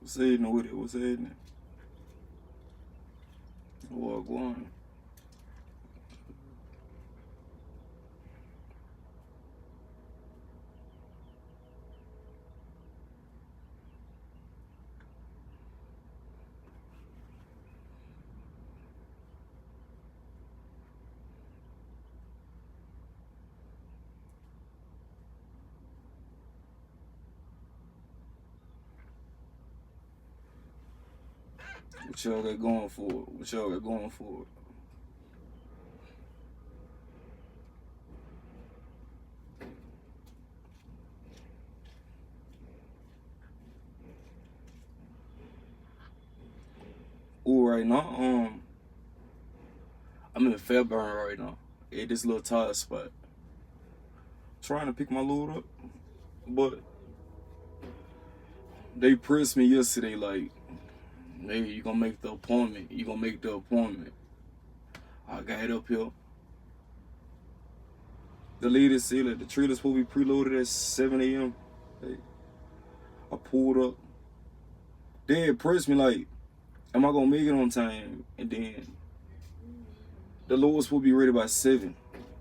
What's happening with it? What's happening? What going? What y'all got going for it? What y'all got going for it? Ooh, right now, I'm in Fairburn right now. At this little tire spot. Trying to pick my load up. But they pressed me yesterday like, hey, you gonna make the appointment. You gonna make the appointment. I got up here. The lady said that the trailer's supposed to be preloaded at 7 a.m. Hey, I pulled up. They had pressed me like, am I gonna make it on time? And then the load was supposed to be ready by 7.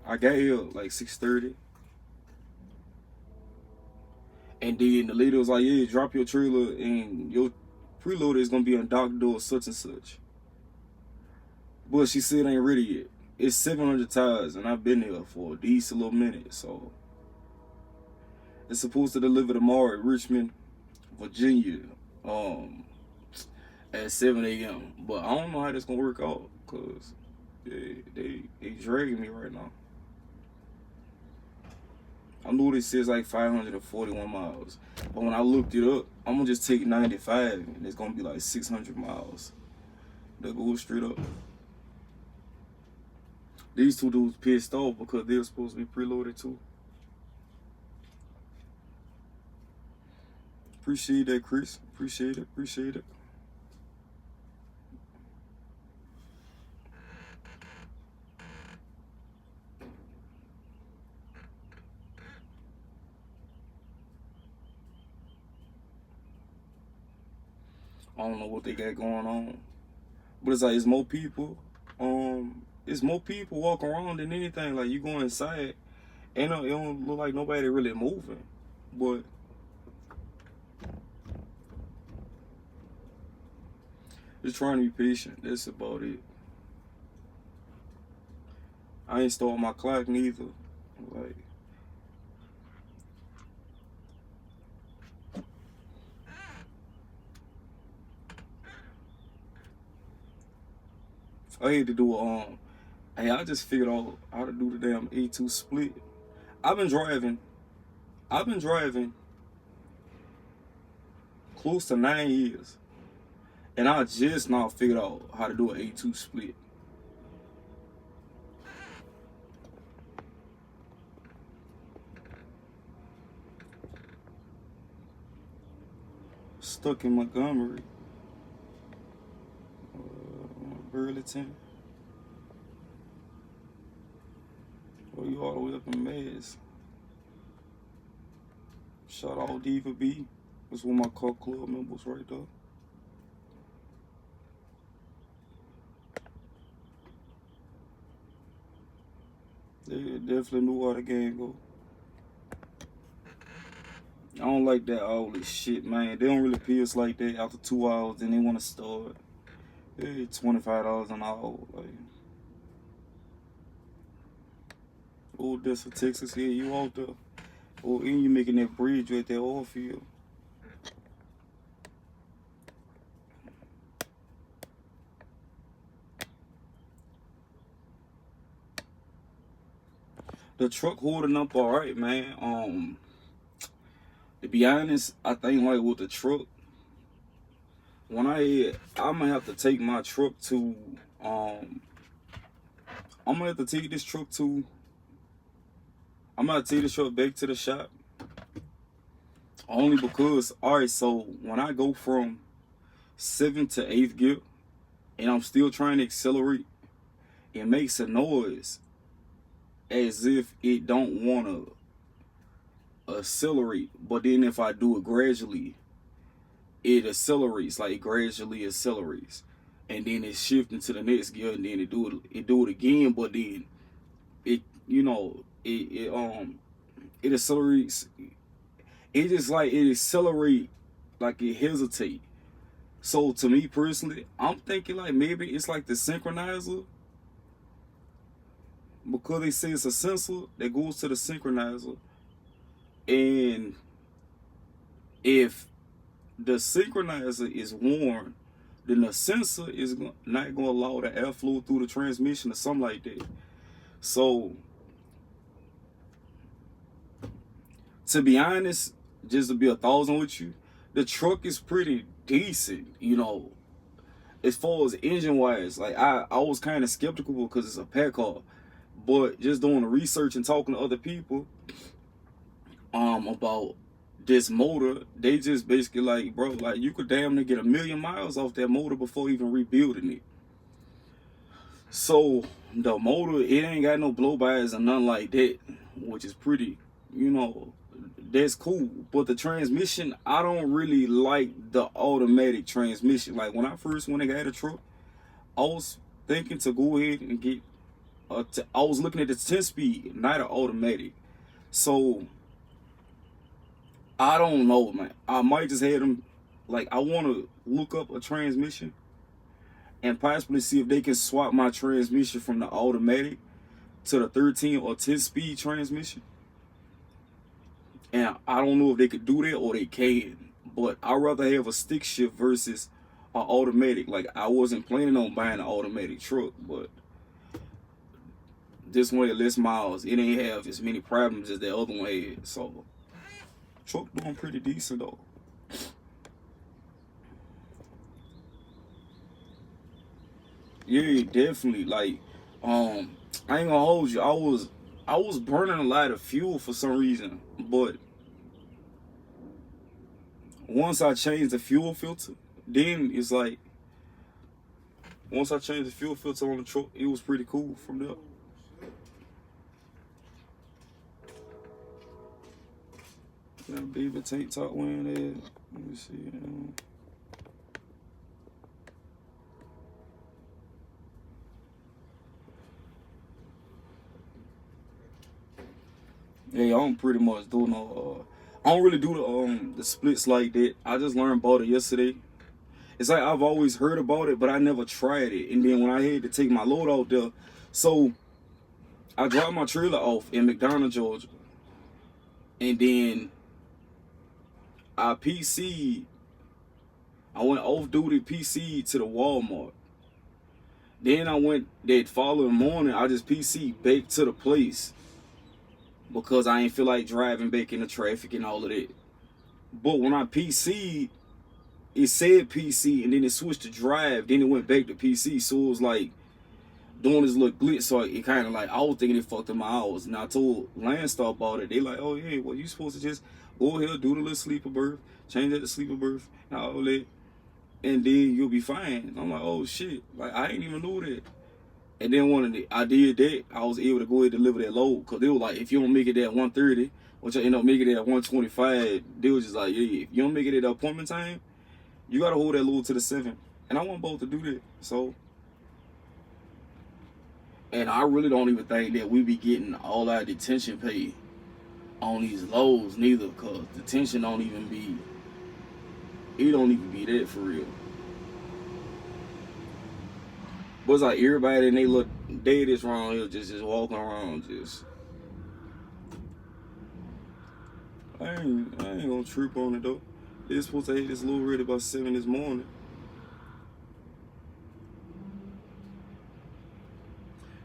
I got here like 6:30. And then the lady was like, yeah, drop your trailer and your preloader is gonna be on dock door such and such. But she said ain't ready yet. It's 700 tires and I've been here for a decent little minute. So it's supposed to deliver tomorrow at Richmond, Virginia, at 7 a.m. But I don't know how that's gonna work out because they dragging me right now. I know this says like 541 miles. But when I looked it up, I'm gonna just take 95 and it's gonna be like 600 miles. That goes straight up. These two dudes pissed off because they're supposed to be preloaded too. Appreciate that, Chris. Appreciate it. Appreciate it. I don't know what they got going on, but it's like it's more people walking around than anything. Like you go inside, and it don't look like nobody really moving, but just trying to be patient. That's about it. I ain't start my clock neither. Like I had to do hey, I just figured out how to do the damn A2 split. I've been driving. I've been driving close to 9 years, and I just now figured out how to do an A2 split. Stuck in Montgomery, Burlington. Oh, you all the way up in Mass. Shout out Diva B. That's one of my car club members right there. They definitely knew how the game go. I don't like that all this shit, man. They don't really pay us like that after 2 hours, then they want to start. Hey, $25 an hour. Like, oh, that's for Texas here. You out there. Oh, and you making that bridge right there oil field. The truck holding up all right, man. To be honest, I think like with the truck, I'm gonna have to take my truck to, I'm gonna have to take this truck to, I'm gonna take this truck back to the shop. Only because, alright, so when I go from 7th to 8th gear, and I'm still trying to accelerate, it makes a noise as if it don't wanna accelerate. But then if I do it gradually, it accelerates, like it gradually accelerates, and then it shifts into the next gear, and then it do it again, but then it you know it accelerates. It just like it accelerate, like it hesitate. So to me personally, I'm thinking like maybe it's like the synchronizer, because they say it's a sensor that goes to the synchronizer, and if the synchronizer is worn, then the sensor is not going to allow the airflow through the transmission or something like that. So, to be honest, just to be 1,000 with you, the truck is pretty decent, you know, as far as engine wise. Like I was kind of skeptical because it's a pack car, but just doing the research and talking to other people about this motor, they just basically like, bro, like you could damn near get 1,000,000 miles off that motor before even rebuilding it. So the motor, it ain't got no blow-bys or nothing like that, which is pretty, you know, that's cool. But the transmission, I don't really like the automatic transmission. Like when I first went and got a truck, I was thinking to go ahead and get I was looking at the 10-speed, not an automatic. So I don't know, man. I might just have them, like, I want to look up a transmission and possibly see if they can swap my transmission from the automatic to the 13 or 10-speed transmission. And I don't know if they could do that or they can, but I'd rather have a stick shift versus an automatic. Like, I wasn't planning on buying an automatic truck, but this one had less miles. It ain't have as many problems as the other one had, so truck doing pretty decent though. Yeah, definitely. Like, I ain't gonna hold you. I was burning a lot of fuel for some reason, but once I changed the fuel filter, then it's like once I changed the fuel filter on the truck, it was pretty cool from there. That baby tank top wearing that. Let me see. Yeah, I don't pretty much do no. I don't really do the splits like that. I just learned about it yesterday. It's like I've always heard about it, but I never tried it. And then when I had to take my load out there, so I dropped my trailer off in McDonough, Georgia, and then I PC'd. I went off duty PC to the Walmart. Then I went that following morning. I just PC'd back to the place because I ain't feel like driving back in the traffic and all of that. But when I PC'd, it said PC and then it switched to drive. Then it went back to PC. So it was like doing this little glitch. So it kind of like, I was thinking it fucked up my hours. And I told Landstar about it. They like, oh yeah, well you supposed to just go ahead, do the little sleeper berth, change that to sleeper berth, and all that, and then you'll be fine. I'm like, oh shit, like I ain't even know that. And then I did that, I was able to go ahead and deliver that load, because they were like, if you don't make it at 1:30, which I end up making it at 1:25, they was just like, yeah, if you don't make it at the appointment time, you gotta hold that load to the 7. And I wasn't both to do that. So, and I really don't even think that we be getting all our detention pay on these loads neither, because detention don't even be that for real. But it's like everybody and they look dead is wrong here, just walking around, just I ain't gonna trip on it though. They're supposed to have this load ready by 7 this morning.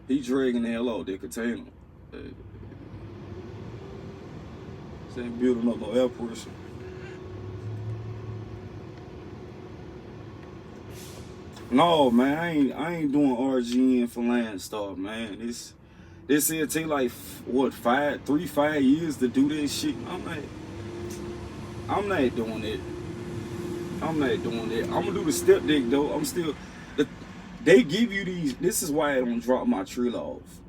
He dragging the hell out that container. Ain't building up no air pressure. No man, I ain't doing RGN for Landstar, man. This said take like what 5 years to do this shit. I'm not doing it. I'm gonna do the step deck though. They give you these. This is why I don't drop my trailer off.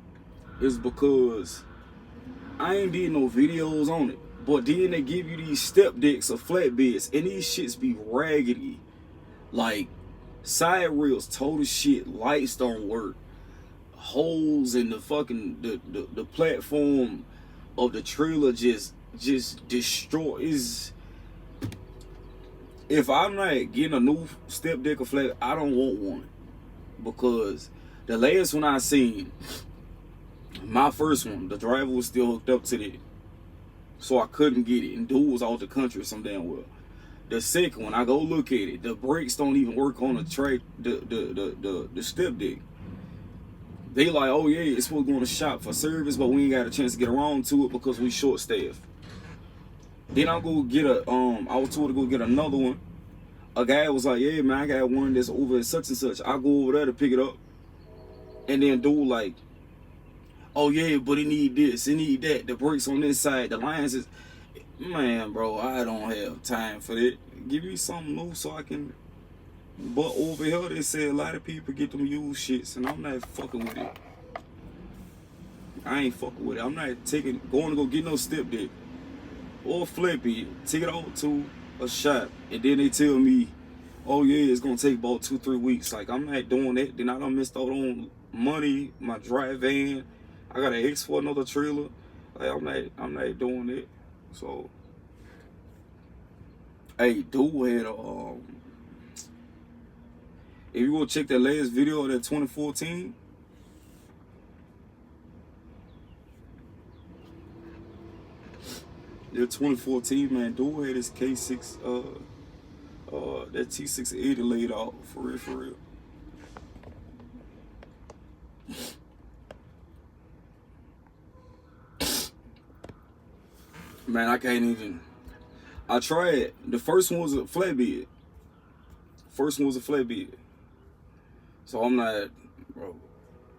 It's because I ain't did no videos on it. But then they give you these step decks or flatbeds, and these shits be raggedy. Like, side rails total shit, lights don't work, holes in the fucking the platform of the trailer just destroys. If I'm not getting a new step deck or flat, I don't want one, because the last one I seen, my first one, the driver was still hooked up to it, so I couldn't get it, and dude was out the country some damn well. The second one, I go look at it, the brakes don't even work on the track, the step deck. They like, oh yeah, it's supposed to go in the shop for service, but we ain't got a chance to get around to it because we short staffed. Then I go get I was told to go get another one. A guy was like, yeah man, I got one that's over at such and such. I go over there to pick it up, and then dude like, oh yeah, but it need this, it need that, the brakes on this side, the lines is, man bro, I don't have time for that. Give me something new so I can. But over here they say a lot of people get them used shits, and I'm not fucking with it. I ain't fucking with it. I'm not going to go get no step deck or flippy, take it over to a shop, and then they tell me, oh yeah, it's gonna take about 2-3 weeks. Like, I'm not doing that. Then I done missed out on money, my drive van. I gotta X for another trailer. Like, I'm not doing it. So, hey, dude had if you go check that last video of that 2014. Yeah, 2014, man, dude had his K6, that T680 laid out, for real. Man, I can't even. I tried. The first one was a flatbed. So I'm not, bro.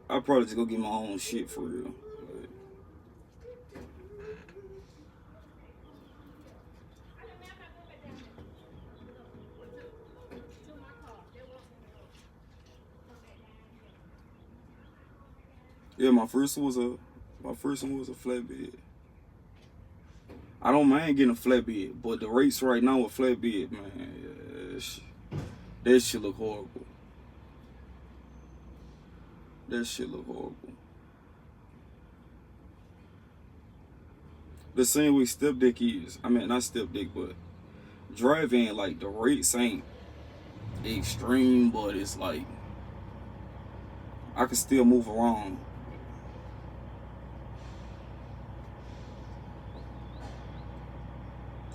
I'll probably just go get my own shit for real. Yeah, my first one was a flatbed. I don't mind getting a flatbed, but the rates right now with flatbed, man, that shit look horrible. That shit look horrible. The same way step deck is. I mean, not step deck, but driving, like, the rates ain't extreme, but it's like I can still move around.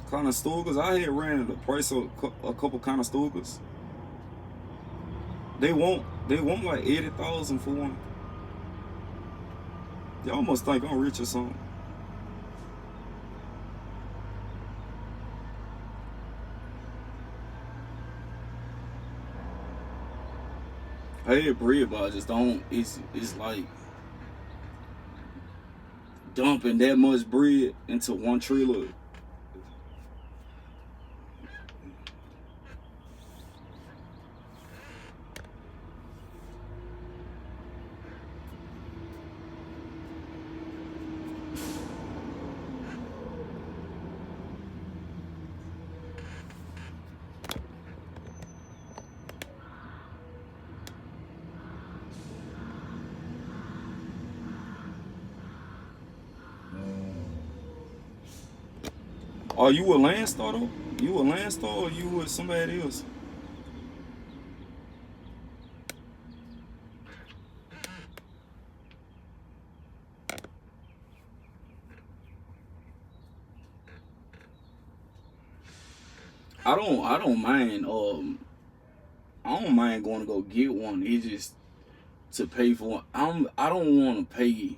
Conestogas, I had ran the price of a couple Conestogas. They want like 80,000 for one. They almost think I'm rich or something. I had bread, but I just don't. It's like dumping that much bread into one trailer. Are you a Landstar though? You a Landstar or you with somebody else? I don't mind I don't mind going to go get one. It's just to pay for one. I don't want to pay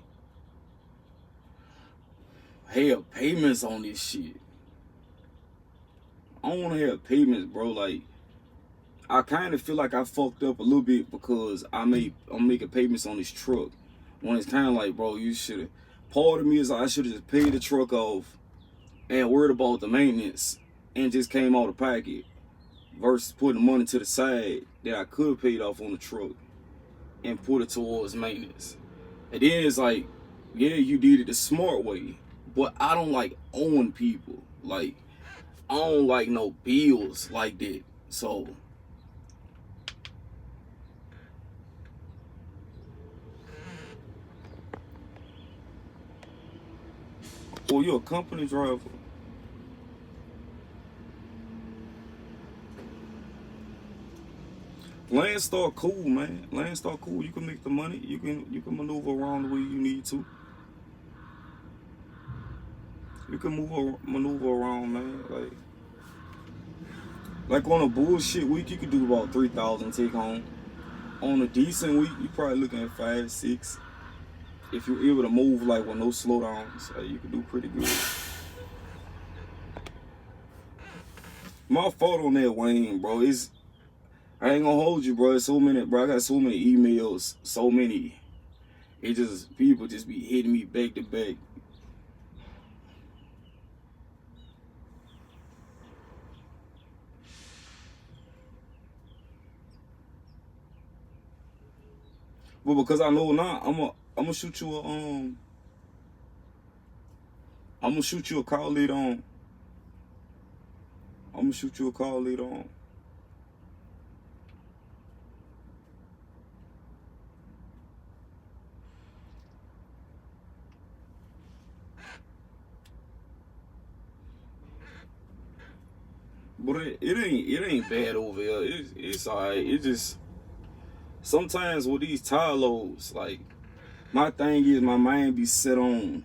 have payments on this shit. I don't want to have payments, bro. Like, I kind of feel like I fucked up a little bit because I'm making payments on this truck. When it's kind of like, bro, you should have. Part of me is like, I should have just paid the truck off and worried about the maintenance and just came out of pocket versus putting money to the side that I could have paid off on the truck and put it towards maintenance. And then it's like, yeah, you did it the smart way, But I don't like owing people. Like, I don't like no bills like that. So, well, you're a company driver. Landstar cool, man. Landstar cool. You can make the money. You can maneuver around the way you need to. You can maneuver around, man. Like on a bullshit week, you could do about 3,000 take home. On a decent week, you probably looking at 5, 6. If you're able to move like with no slowdowns, you can do pretty good. My fault on that, Wayne, bro. I ain't gonna hold you, bro. It's so many, bro. I got so many emails, so many. It just people just be hitting me back to back. But because I know now, I'm gonna shoot you a call later on. I'm gonna shoot you a call later on. But it ain't bad over here. It's alright. It just sometimes with these tire loads, like my thing is my mind be set on.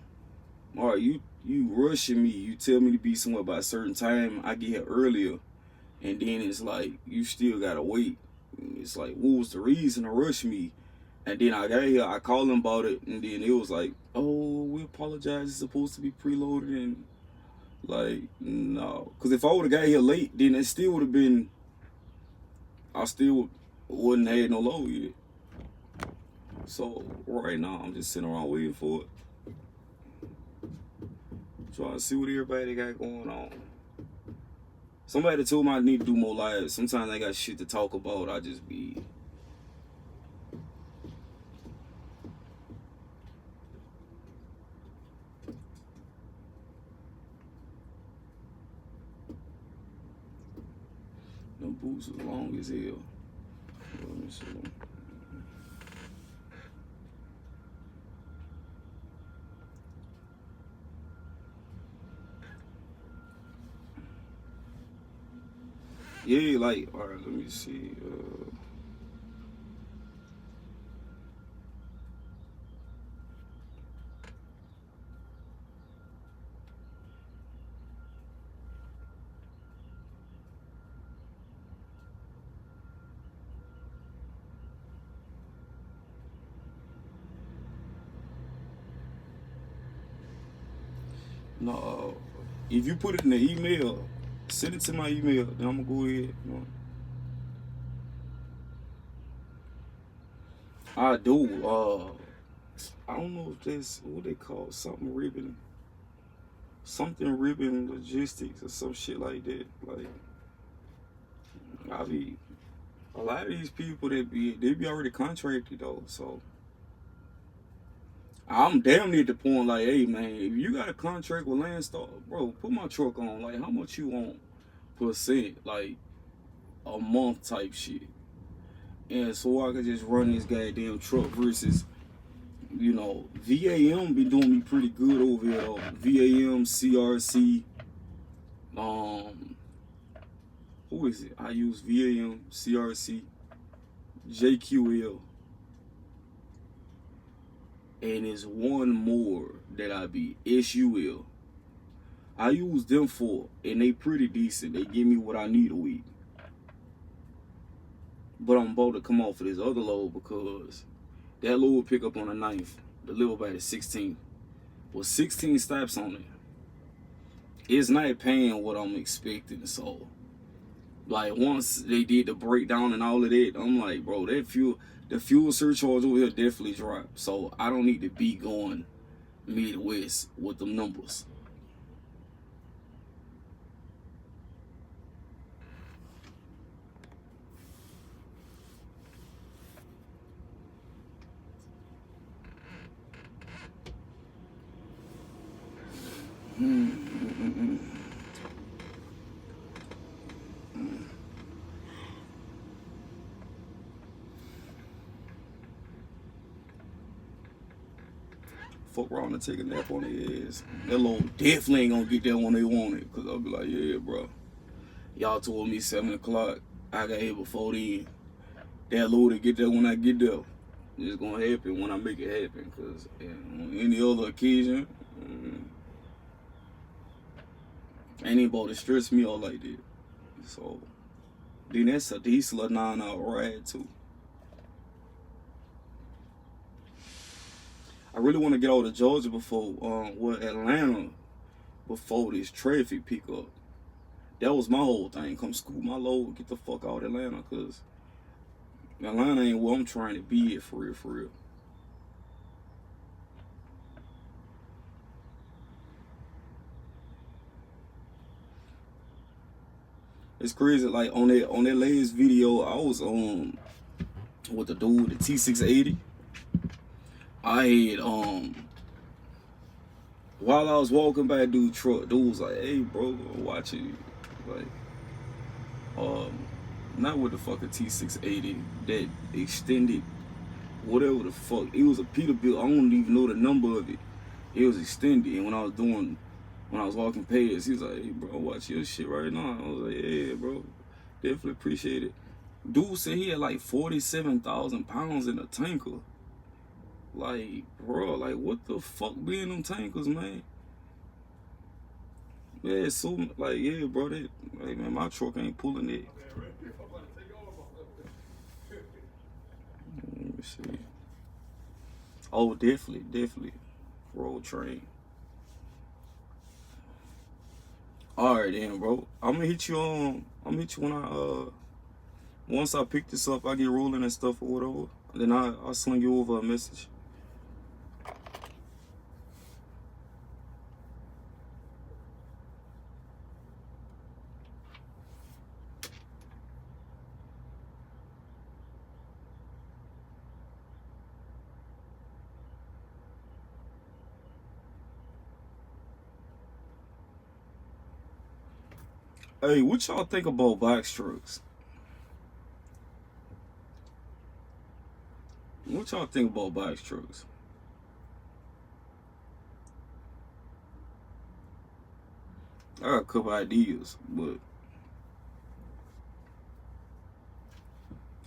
All right, you rushing me. You tell me to be somewhere by a certain time. I get here earlier, and then it's like you still gotta wait. It's like, what was the reason to rush me? And then I got here, I called them about it, and then it was like, oh, we apologize. It's supposed to be preloaded, and like, no. Because if I would have got here late, then it still would have been, I still wouldn't have had no load yet. So right now, I'm just sitting around waiting for it. Trying to see what everybody got going on. Somebody told me I need to do more lives. Sometimes I got shit to talk about. I just be. Them boots are long as hell. Let me see. Yeah, like, alright, let me see. No, if you put it in the email, send it to my email, then I'm gonna go ahead. I do. I don't know if that's what they call something ribbon logistics or some shit like that. Like, I be a lot of these people they be already contracted though, so I'm damn near the point like, hey man, if you got a contract with Landstar, bro, put my truck on. Like, how much you want percent? Like a month type shit. And so I could just run this goddamn truck versus, VAM be doing me pretty good over here though. VAM, CRC, who is it? I use VAM, CRC, JQL, and it's one more that I be SUL. I use them for, and they pretty decent. They give me what I need a week. But I'm about to come off of this other load because that load will pick up on the 9th, deliver by the 16th. With 16 stops on it, it's not paying what I'm expecting. So, like, once they did the breakdown and all of that, I'm like, bro, the fuel surcharge over here definitely dropped. So I don't need to be going Midwest with them numbers. fuck around and take a nap on their ass. That load definitely ain't gonna get there when they want it. Cause I'll be like, yeah, bro. Y'all told me 7 o'clock. I got here before then. That load to get there when I get there. It's gonna happen when I make it happen. Cause on any other occasion, ain't about to stress me out like that. So then that's a decent 9-hour ride too. I really want to get out of Georgia before, Atlanta, before this traffic pick up. That was my whole thing. Come scoop my load, get the fuck out of Atlanta, cause Atlanta ain't where I'm trying to be at for real, for real. It's crazy. Like on that last video, I was with the dude, the T680. I had while I was walking by dude's truck, dude was like, "Hey, bro, watch it." Like, not with the fucking T680, that extended, whatever the fuck. It was a Peterbilt. I don't even know the number of it. It was extended, and when I was walking past, he was like, "Hey, bro, watch your shit right now." I was like, "Yeah, bro, definitely appreciate it." Dude said he had like 47,000 pounds in a tanker. Like, bro, like, what the fuck be in them tankers, man? Yeah, so, like, yeah, bro, that, like, man, my truck ain't pulling it. Let me see. Oh, definitely. Road train. Alright then, bro. I'm gonna hit you when once I pick this up, I get rolling and stuff or whatever. Then I'll sling you over a message. Hey, what y'all think about box trucks? What y'all think about box trucks? I got a couple ideas, but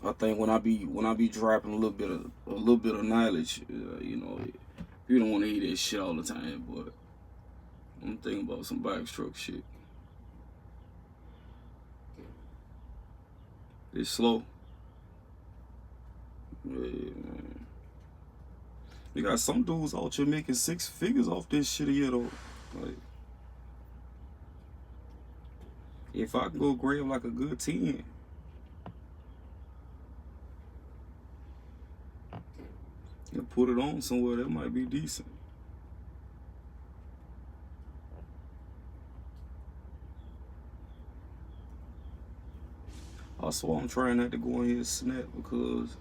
I think when I be dropping a little bit of knowledge, you know, you don't want to hear that shit all the time. But I'm thinking about some box truck shit. It's slow. Yeah, man. You got some dudes out here making 6 figures off this shit here though. Like, if I can go grab like a good 10 and put it on somewhere, that might be decent. Also, I'm trying not to go in here and snap because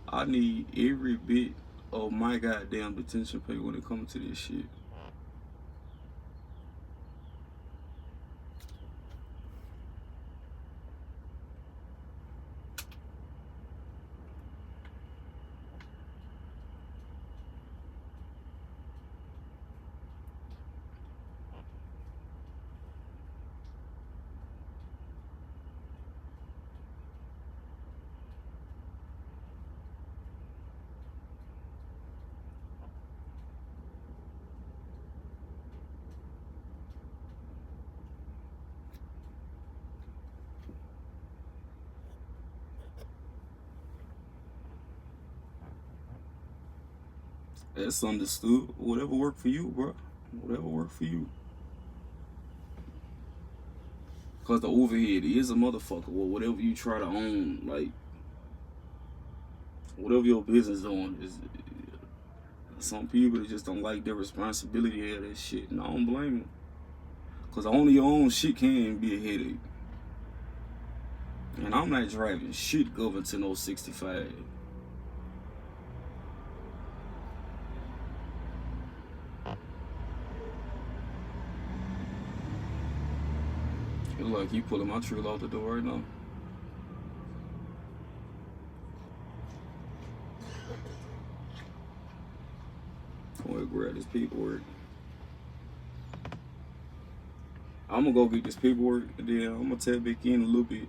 I need every bit of my goddamn detention pay when it comes to this shit. That's understood. Whatever worked for you, bro. Whatever worked for you. Cause the overhead is a motherfucker. Well, whatever you try to own, like whatever your business doing, is some people that just don't like their responsibility of that shit, and I don't blame them. Cause owning your own shit can be a headache. And I'm not driving shit governed to no 65. It's like you pulling my trailer out the door right now. Where it grab this paperwork. I'm gonna go get this paperwork, and then I'm gonna tap back in a little bit.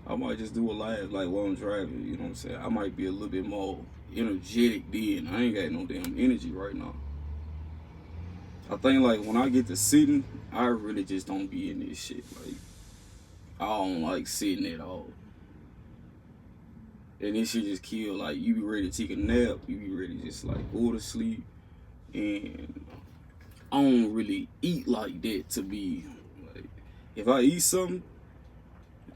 I might just do a live like while I'm driving, you know what I'm saying? I might be a little bit more energetic then. I ain't got no damn energy right now. I think like when I get to sitting, I really just don't be in this shit. Like I don't like sitting at all. And this shit just kill. Like you be ready to take a nap, you be ready to just like go to sleep. And I don't really eat like that to be like, if I eat something,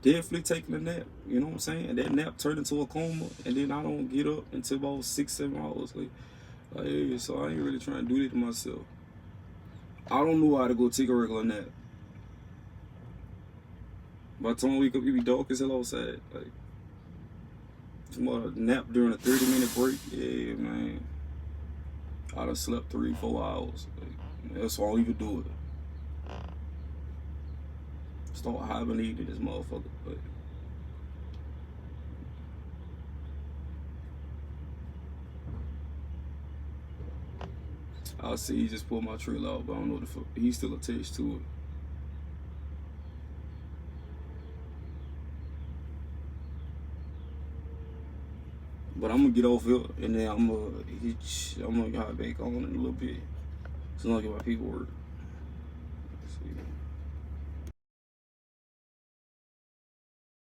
definitely taking a nap. You know what I'm saying? That nap turned into a coma, and then I don't get up until about 6-7 hours. Like, so I ain't really trying to do that to myself. I don't know how to go take a regular nap. By the time I wake up, it be dark as hell outside. Like, a nap during a 30-minute break. Yeah, man. I done slept 3-4 hours. Like, that's why I don't even do it. Start hibernating this motherfucker. But I'll see. He just pulled my trailer out, but I don't know the fuck. He's still attached to it. But I'm gonna get off here, and then I'm gonna hop back on in a little bit. So I get my paperwork.